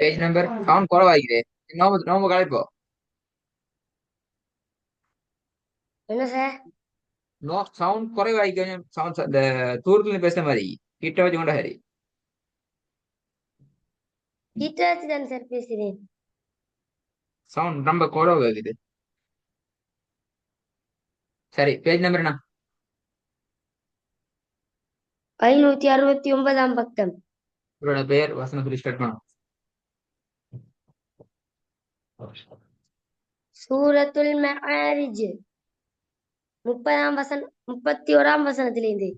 Page number sound குறவாಗಿದೆ நோம்பு நோம்பு கலைப்போ என்ன சார்? நோ சவுண்ட் குறைவாகி கொஞ்சம் சவுண்ட் இந்த தூரத்துல பேசுற மாதிரி கிட்ட வச்சு கொண்ட சரி கிட்ட வச்சு தானே சார் பேசுறேன். சவுண்ட் ரொம்ப குறவு இருக்குது. சரி பேஜ் நம்பர் என்ன? 569ஆம் பக்கம். இவரோட பேர் வசனம் சொல்லி ஸ்டார்ட் பண்ணும். சூரத்துல் மஆரிஜ் 31ஆம் வசனத்திலிருந்து.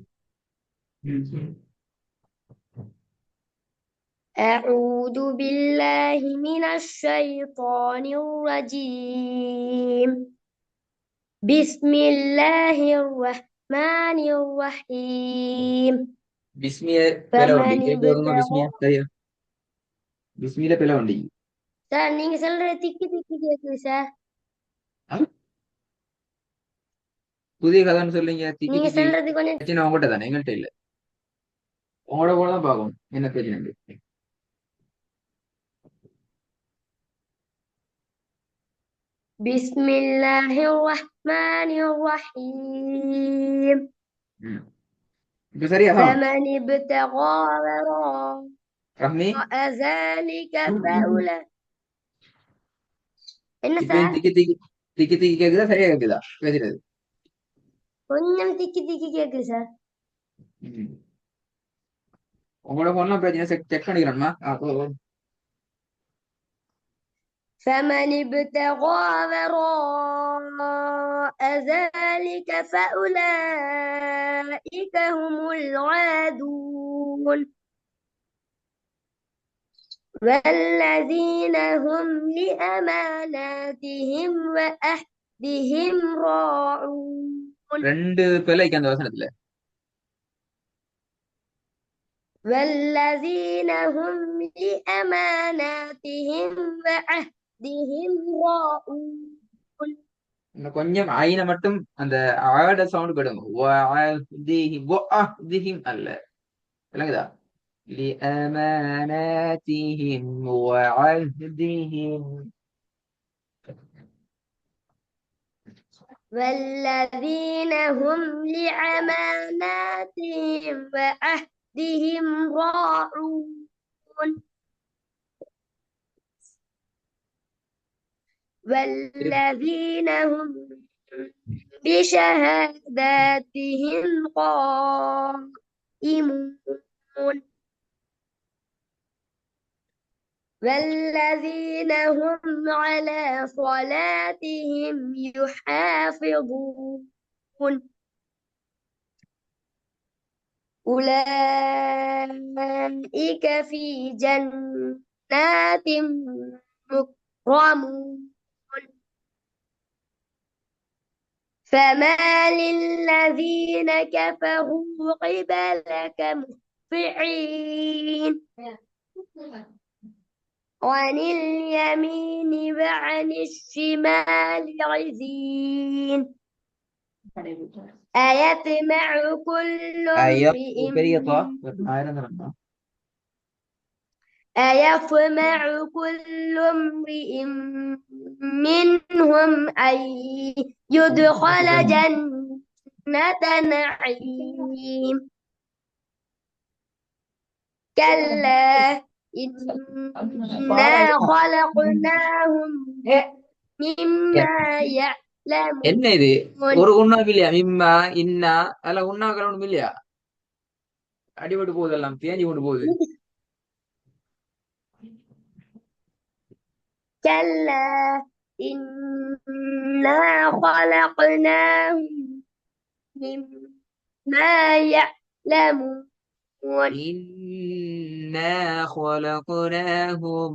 أعوذ بالله من الشيطان الرجيم. بسم الله الرحمن الرحيم. பிஸ்மிய பிள உண்டு فمن கேட்குமா? ابتغى. பிஸ்மியா சரியா? பிஸ்மியில பிள உண்டு. சார் நீங்க சொல்ற திக்கி திக்கி கேக்குது சார். புதிய கதைன்னு சொல்றீங்க திக்கி நீங்க திக்கி. சொல்றது கொஞ்சம். பிரச்சனை உங்கள்கிட்ட தானே, எங்கள்கிட்ட இல்ல. உங்களோட கூட தான் பார்க்கணும் என்ன பிரச்சனை. بسم الله الرحمن الرحيم. இப்ப சரியா? فمن ابتغى وراء ரஹ்மி ذلك فأولئك. என்ன இப்ப சார்? திக்கி திக்கி திக்கி திக்கி கேக்குதா சரியா கேக்குதா பேசுறது? கொஞ்சம் திக்கி திக்கி கேக்குது சார். உங்களோட போன்லாம் பிரச்சனை செக் பண்ணிக்கிறோம்மா. فمن ابتغى وراء ذلك فأولئك هم العادون. والذين هم لأماناتهم وأهدهم راعون. ரெண்டு பிள்ளைக்கு அந்த வசனத்துல والذين هم لأماناتهم وعهدهم راعون. இன்னும் கொஞ்சம் ஐன மட்டும் அந்த ஆட சவுண்ட் போடுங்க. அல்ல விளங்குதா? لأماناتهم وعهدهم. والذين هم لأماناتهم وعهدهم راعون. والذين هم بشهاداتهم قائمون. والذين هم على صلاتهم يحافظون. أولئك في جنات مكرمون. فما للذين كفروا قبلك مهطعين عن اليمين وعن الشمال عزين. أيطمع كل امرئ منهم أن يدخل جنة نعيم. كلا إنا خلقناهم مما يعلمون. என்ன இது? ஒரு உண்ணாக்கு இல்லையா? மிம்மா இன்னா அதெல்லாம் உண்ணாக்கள் ஒண்ணும் இல்லையா? அடிபட்டு போகுது, எல்லாம் தேஞ்சி கொண்டு போகுது. كلا إنا خلقناهم مما يعلمون. إنا خلقناهم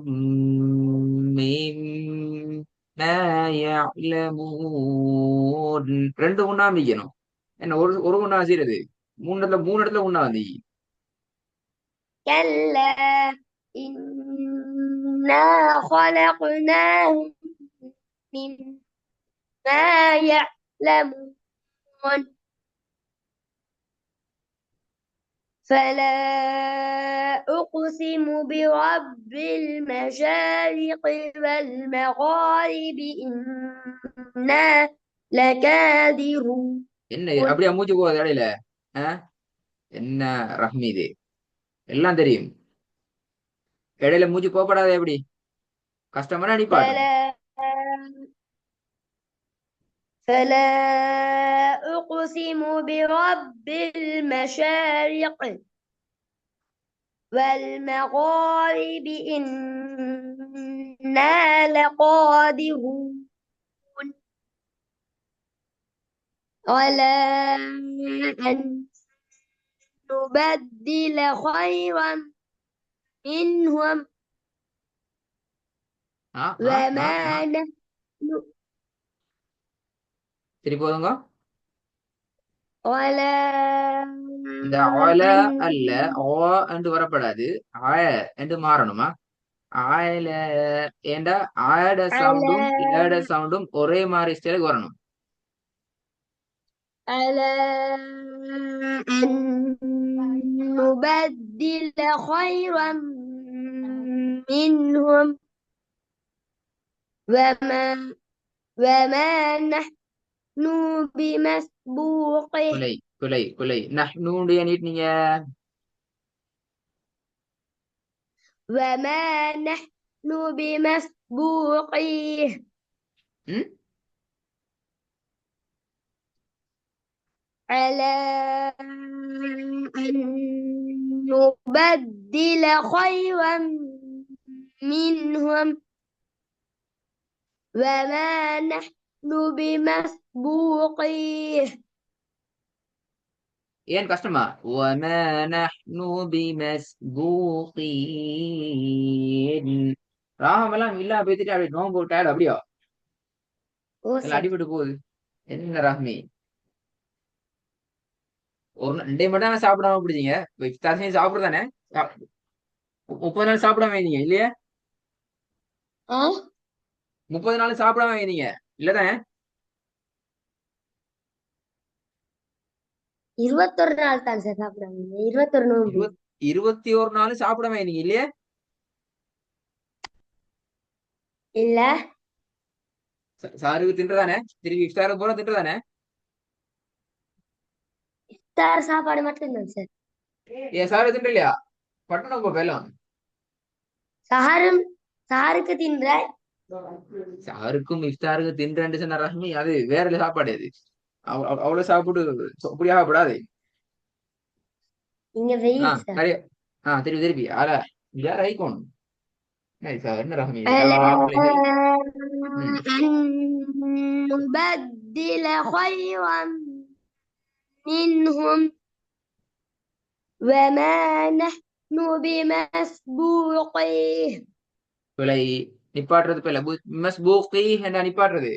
مما يعلمون. ரெண்டு உண்ணா மிக்கணும். என்ன ஒரு ஒரு உண்ணா செய்யறது? மூணு இடத்துல உண்ணா வந்து. كلا إنا خلقناهم مما يعلمون. فلا أقسم برب المشارق والمغارب إنا لكاذبون என்ன இது? அப்படியே மூச்சு போகுது இடையில. என்ன ரஹ்மி இது? எல்லாம் தெரியும். இடையில மூச்சு போகப்படாது. எப்படி கஷ்டமான நிப்பாட்டணும். فلا فلا أقسم برب المشارق والمغارب إنا لقادرون على أن نبدل خيرا منهم ஆ ஆ ஆ وما ஆ نحن திருப்பி போதுங்க. على இந்த ஆல أن அல்ல, ஓ என்று வரப்படாது. ஆய என்று மாறணுமா? ஆயில ஏண்டா ஆட على சவுண்டும் லேட சவுண்டும் ஒரே மாதிரி ஸ்டைலுக்கு வரணும். على أن نبدل خيرا منهم وما وما نحن بمسبوقه குலை குலை குலை நஹ்னுடைய நீட்டினீங்க. وما نحن بمسبوقيه ம் على أن نبدل خيرا منهم وما نحن بمسبوقيه ஏன் கஷ்டமா? وما نحن بمسبوقين. ராகம் எல்லாம் இல்ல பேத்திட்டு அப்படியே நோம்பு விட்டாடு அப்படியோ எல்லாம் وصل அடிபட்டு போகுது. என்ன ரஹ்மி, ஒரு ரெண்டே மட்டும் தானே சாப்பிடாம பிடிச்சீங்க. இஃப்தார் சாப்பிடுதானே? 30 நாள் சாப்பிடாம இருந்தீங்க இல்லையா? اه 30 நாள் சாப்பிடாம இருந்தீங்க இல்லதானே? 21 நாள் தான் சார் சாப்பிடுறாங்க 21 நோம்பு 21 நாள் சாப்பிடாம இருந்தீங்க இல்லையா? இல்ல சாருக்கு தின்றதானே? திருப்பி இஃப்தாருக்கு போற தின்றதானே? இஃப்தார் சாப்பாடு மட்டும்தான் சார் ஏன் சாரு தின்ற இல்லையா? பட்டணம் போ போயலாம். சஹரும் சஹருக்கு தின்ற சாருக்கும் இஃப்தாருக்கு தின்றேன்னு சொன்ன ரஹ்மி, அது வேற சாப்பாடு. அது அவ்வளவு சாப்பிடு அப்படியாக கூடாது. இங்க வெயில் சார் நிறைய திருப்பி திருப்பி ஆல யார் ஐக்கோணும். என்ன ரஹ்மி இது? على எல்லா பிள்ளைகள். ம் أن نبدل خيرا منهم وما نحن بمسبوقيه பிழை. நிப்பாட்டுறது பிள்ளை. மஸ்பூகி என்ன நிப்பாட்டுறது?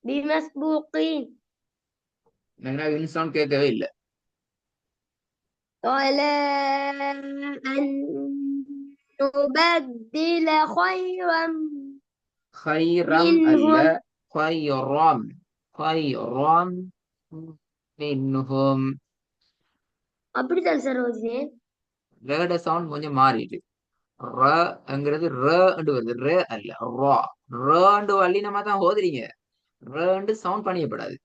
بمسبوقين இன்சான் கேட்கவே இல்லை. على أن نبدل خيرا خيرم அல்ல, منهم خيرم خيرم منهم. அப்படித்தான் சார் ஓதினேன் ரேட சவுண்ட் கொஞ்சம் மாறிட்டு ரங்கிறது ரண்டு வருது. ரே அல்ல ரா. ரண்டு வல்லினமா தான் ஓதுறீங்க. ரண்டு சவுண்ட் பண்ணியப்படாது.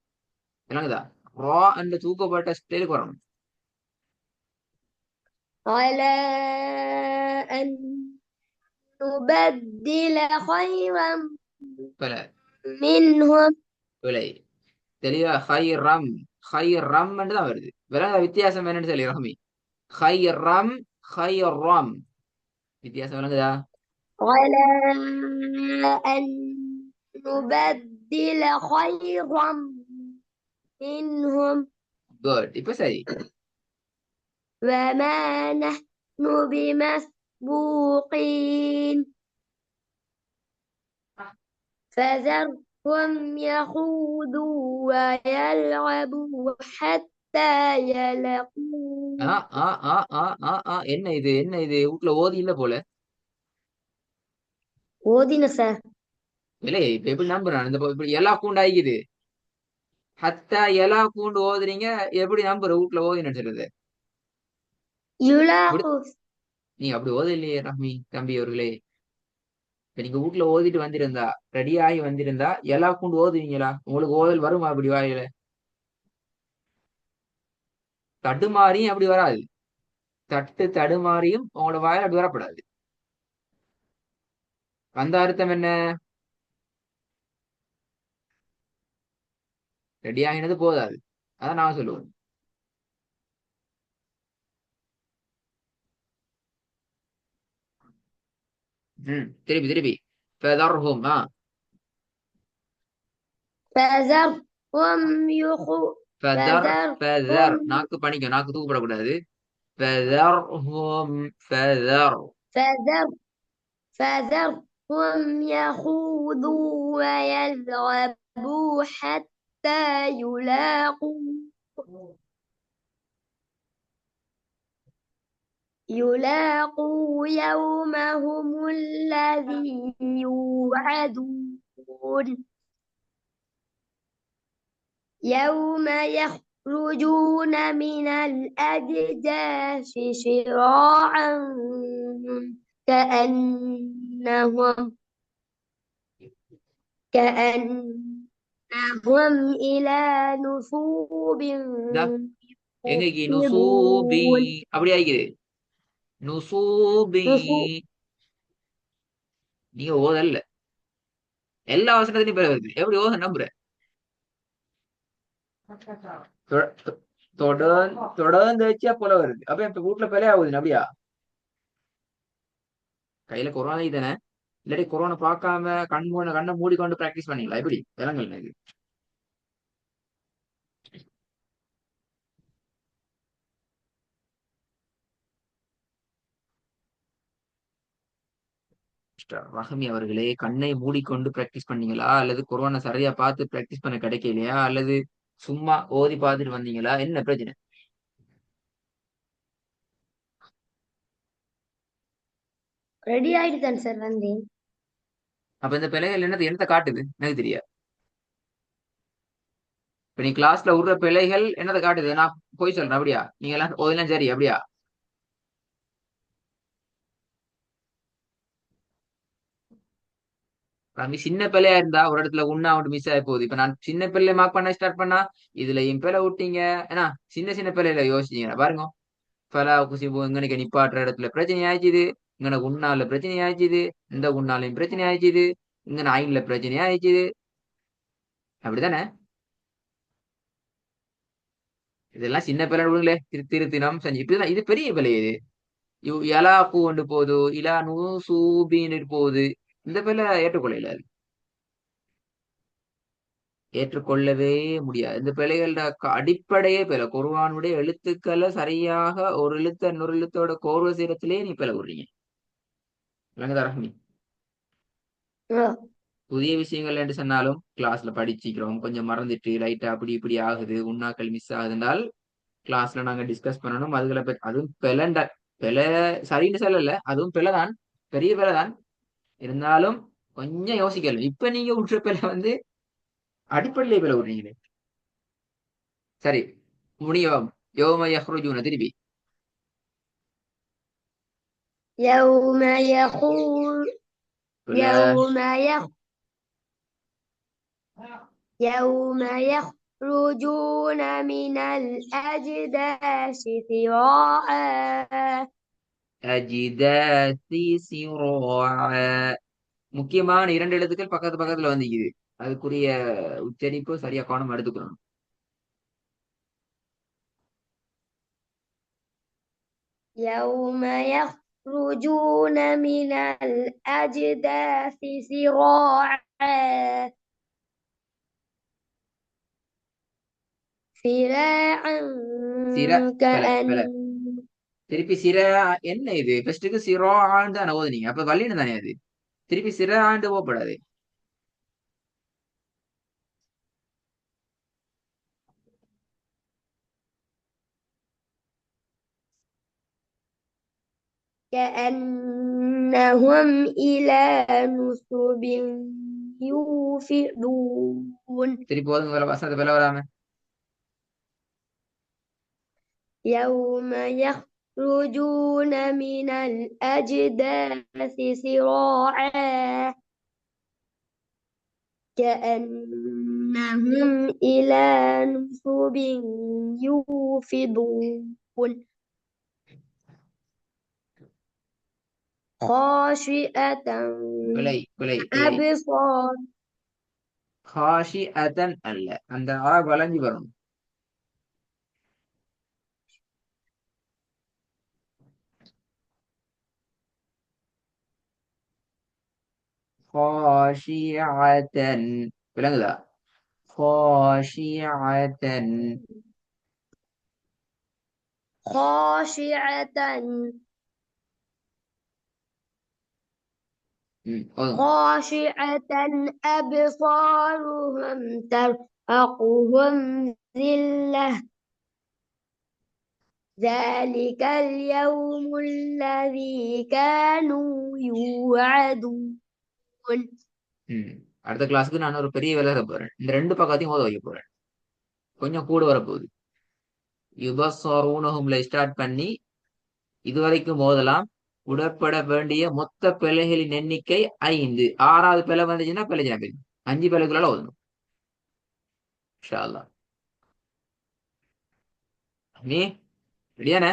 விளங்குதா? ரா அண்டு தூக்கப்பட்ட ஸ்டைலுக்கு வரணும். على أن نبدل خيرا பல منهم விலை தெளிவா ஹைரம் ஹைரம் தான் வருது. விளங்க வித்தியாசம் என்னன்னு சொல்லி ரஹ்மி. ஹைரம் ஹைரம் வித்தியாசம் விளங்குதா? على أن نبدل خيرا منهم குட். இப்ப சரி. وما نحن بمسبوقين فذرهم يخوضوا ويلعبوا حتى يلقوا என்ன இது? என்ன இது? வீட்டுல ஓதி இல்ல போல. ஓதின சார் இல்லையே, இப்ப எப்படி நம்புறான்? இந்த இப்படி எல்லா கூண்டு ஆகிக்குது. ஹத்தா எல்லா கூண்டு ஓதுறீங்க. எப்படி நம்புற வீட்டுல ஓதி நினைச்சிருது? இப்படி يلاقوا நீங்க அப்படி ஓத இல்லையே ரஹ்மி தம்பி அவர்களே. இப்ப நீங்க வீட்டுல ஓதிட்டு வந்திருந்தா, ரெடி ஆகி வந்திருந்தா எல்லா கொண்டு ஓதுவீங்களா? உங்களுக்கு ஓதல் வருமா அப்படி வாயில? தடுமாறியும் அப்படி வராது. தடுமாறியும் உங்களோட வாயில அப்படி வரப்படாது. அந்த அர்த்தம் என்ன? ரெடி ஆகினது போதாது. அதான் நான் சொல்லுவேன். திருப்பி திருப்பி. ஃபதர்ஹும் فذرهم يخو ஃபதர் فذرهم நாக்கு பணிக்கும், நாக்கு தூக்கப்படக்கூடாது. ஃபதர் فذر فذرهم يخوضوا ويلعبوا حتى يلاقوا يومهم الذي يوعدون يوم يخرجون من الأجداث سراعا كأنهم كأنهم إلى نصوب இதா எங்க நுசூபி يوفضون அப்படி ஆகிக்குது. நுசூபி نصوب நீங்க ஓதல்ல. எல்லா வசனத்திலையும் பேர் வருது. எப்படி ஓத நம்புற? தொ- தொ- தொடர்ந்து வச்சா போல வருது. அப்ப இப்ப வீட்டுல பிழையா ஆகுது அப்படியா? கையில கொரோனா தானே? இல்லாட்டி கொரோனா பார்க்காம கண்ணை மூடிக்கொண்டு பிராக்டிஸ் பண்ணீங்களா? எப்படி விலங்கல் இது? ரஹமி அவர்களே, கண்ணை மூடிக்கொண்டு பிராக்டிஸ் பண்ணீங்களா, அல்லது கொரோனா சரியா பார்த்து பிராக்டிஸ் பண்ண கிடைக்கலையா, அல்லது சும்மா ஓதி பார்த்துட்டு வந்தீங்களா? என்ன பிரச்சனை? ரெடி ஆயிடுதான் சார் வந்தேன். அப்ப இந்த பிழைகள் என்னத்தை காட்டுது எனக்கு தெரியாது. இப்ப நீ கிளாஸ்ல விடுற பிழைகள் என்னத்தை காட்டுது? நான் போய் சொல்றேன் அப்படியா? நீங்க எல்லாம் ஓதெல்லாம் சரி அப்படியா? ரம்மி சின்ன பிள்ளையா இருந்தா ஒரு இடத்துல ஒண்ணு அவன் மிஸ் ஆகி போகுது. இப்ப நான் சின்ன பிள்ளை மார்க் பண்ண ஸ்டார்ட் பண்ணா இதுல என் பிள்ளை விட்டீங்க. ஏன்னா சின்ன சின்ன பிள்ளைல யோசிச்சீங்க பாருங்க. பலா குசிபு இங்கனைக்கு நிப்பாட்டுற இடத்துல பிரச்சனை ஆயிடுச்சுது. இங்கன உன்னால பிரச்சனை ஆயிடுச்சுது. இந்த உன்னாலையும் பிரச்சனை ஆயிடுச்சுது. இங்க ஐன்ல பிரச்சனை ஆயிடுச்சுது. அப்படித்தானே? இதெல்லாம் சின்ன பிள்ளை விடுங்களே. திருத்தினம் செஞ்சு இப்படிதான். இது பெரிய பிள்ளை இது. எலா பூ கொண்டு போகுது. இலா நூ சூபின்னு போகுது. இந்த பிள்ளை ஏற்றுக்கொள்ள ஏற்றுக்கொள்ளவே முடியாது. இந்த பிழைகளோட அடிப்படையே பிழை. குர்ஆனுடைய எழுத்துக்களை சரியாக ஒரு எழுத்து இன்னொரு எழுத்தோட கோர்வை சீரத்திலே நீ பிழை விடுறீங்க. விளங்குதா ரஹ்மி? புதிய விஷயங்கள் என்று சொன்னாலும் கிளாஸ்ல படிச்சுக்கிறோம், கொஞ்சம் மறந்துட்டு லைட்டா அப்படி இப்படி ஆகுது, உண்ணாக்கள் மிஸ் ஆகுதுன்றால் கிளாஸ்ல நாங்க டிஸ்கஸ் பண்ணணும். அதுகளை பற்றி அதுவும் பிழை சரின்னு சொல்லல, அதுவும் பிழைதான், பெரிய பிழைதான். இருந்தாலும் கொஞ்சம் யோசிக்கல. இப்ப நீங்க விட்டுற பிழை அடிப்படையிலே பிழை விடுறீங்களே. சரி, முடியும். யோம யஹ்ருஜூன திருப்பி. يوم يخرج சொல்ல يوم يخ يوم يخرجون من الأجداث سراعا அஜிதாசி சிரோஅ. முக்கியமான இரண்டு எழுத்துக்கள் பக்கத்து பக்கத்துல வந்துக்குது. அதுக்குரிய உச்சரிப்பு சரியா கவனம் எடுத்துக்கணும். يوم يخرجون من الأجداث سراعا سراعا சிர பல كأن பல திருப்பி சிர. என்ன இது? ஃபர்ஸ்ட்டுக்கு சிரோஆன்னு தானே ஓதுனீங்க. அப்ப வல்லினம் தானே அது. திருப்பி சிர ஆண்டு போகப்படாது. كأنهم إلى نصب يوفضون திருப்பி ஓதுங்க வசனத்தை பிள வராம. يوم يخرجون يخرجون من الأجداث سراعا كأنهم إلى نصب يوفضون خاشئة பிழை பிழை பிழை. أبصار காஷி அதன் அல்ல, அந்த ஆ வளைஞ்சு வரும். காஷிஅத்தன், விளங்குதா? காஷிஅத்தன். خاشعة போதும். خاشعة أبصارهم ترهقهم ذلة ذلك اليوم الذي كانوا يوعدون ம். அடுத்த கிளாஸுக்கு நான் ஒரு பெரிய வேலை தர போறேன். இந்த ரெண்டு பக்கத்தையும் ஓத வைக்க போறேன். கொஞ்சம் கூட வரப்போகுது. யுபஸ்ஸரூனஹும்ல ஸ்டார்ட் பண்ணி இதுவரைக்கும் ஓதலாம். உடற்பட வேண்டிய மொத்த பிழைகளின் எண்ணிக்கை 5. 6வது பிழை வந்துச்சுன்னா பிழைச்சினா போய் 5 பிழைக்குள்ளால ஓதணும். இன்ஷா அல்லாஹ். நீ ரெடியானே?